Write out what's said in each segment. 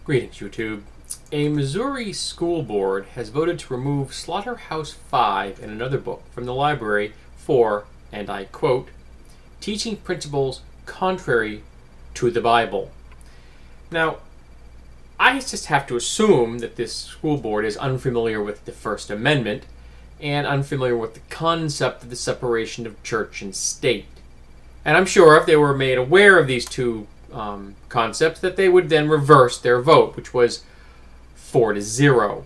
Greetings, YouTube. A Missouri school board has voted to remove Slaughterhouse-Five and another book from the library for, and I quote, teaching principles contrary to the Bible. Now, I just have to assume that this school board is unfamiliar with the First Amendment and unfamiliar with the concept of the separation of church and state. And I'm sure if they were made aware of these two concepts, that they would then reverse their vote, which was 4-0.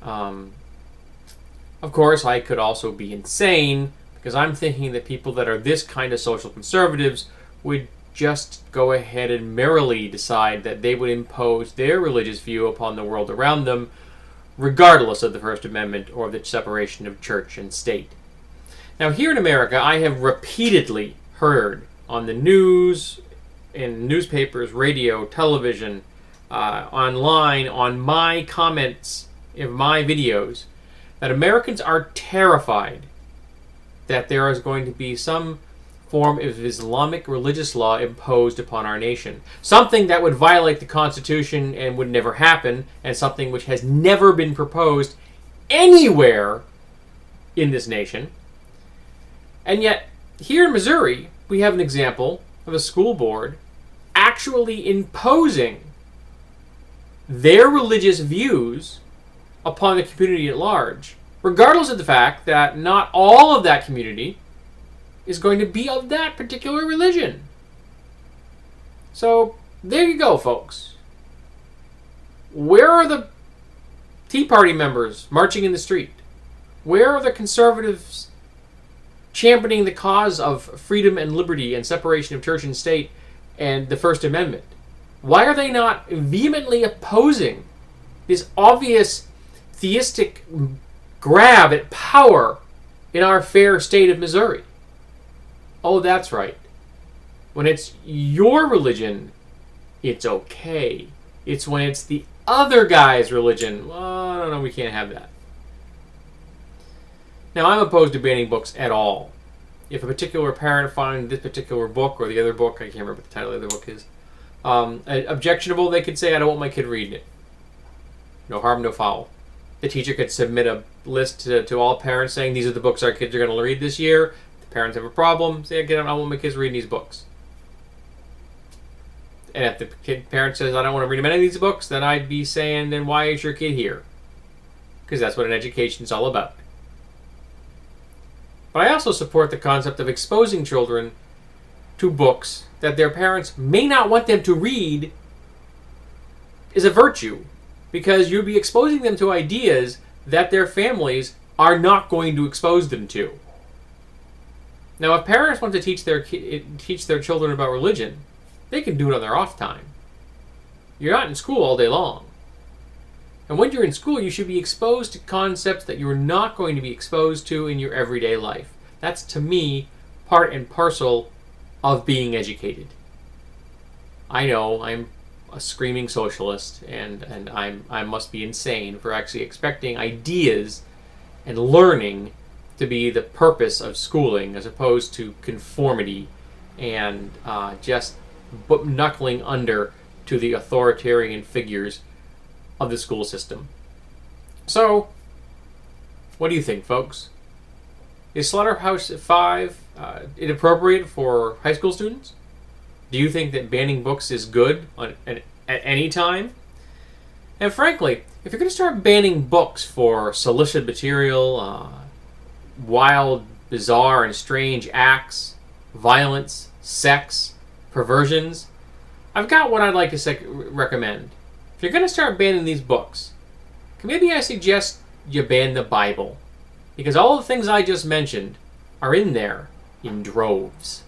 Of course, I could also be insane, because I'm thinking that people that are this kind of social conservatives would just go ahead and merrily decide that they would impose their religious view upon the world around them, regardless of the First Amendment or the separation of church and state. Now, here in America, I have repeatedly heard on the news, in newspapers, radio, television, online, on my comments in my videos, that Americans are terrified that there is going to be some form of Islamic religious law imposed upon our nation. Something that would violate the Constitution and would never happen, and something which has never been proposed anywhere in this nation. And yet, here in Missouri, we have an example of a school board actually imposing their religious views upon the community at large, regardless of the fact that not all of that community is going to be of that particular religion. So, there you go, folks. Where are the Tea Party members marching in the street? Where are the conservatives championing the cause of freedom and liberty and separation of church and state and the First Amendment? Why are they not vehemently opposing this obvious theistic grab at power in our fair state of Missouri? Oh, that's right. When it's your religion, it's okay. It's when it's the other guy's religion, well, I don't know, we can't have that. Now, I'm opposed to banning books at all. If a particular parent finds this particular book or the other book, I can't remember what the title of the book is, objectionable, they could say, I don't want my kid reading it. No harm, no foul. The teacher could submit a list to all parents saying, these are the books our kids are going to read this year. If the parents have a problem, say, again, I don't want my kids reading these books. And if the parent says, I don't want to read any of these books, then I'd be saying, then why is your kid here? Because that's what an education is all about. But I also support the concept of exposing children to books that their parents may not want them to read is a virtue, because you'll be exposing them to ideas that their families are not going to expose them to. Now, if parents want to teach their children about religion, they can do it on their off time. You're not in school all day long. And when you're in school, you should be exposed to concepts that you're not going to be exposed to in your everyday life. That's, to me, part and parcel of being educated. I know I'm a screaming socialist, and I must be insane for actually expecting ideas and learning to be the purpose of schooling, as opposed to conformity and just knuckling under to the authoritarian figures of the school system. So, what do you think, folks? Is Slaughterhouse-Five inappropriate for high school students? Do you think that banning books is good at any time? And frankly, if you're going to start banning books for solicit material, wild, bizarre, and strange acts, violence, sex, perversions, I've got what I'd like to recommend. If you're going to start banning these books, maybe I suggest you ban the Bible, because all the things I just mentioned are in there in droves.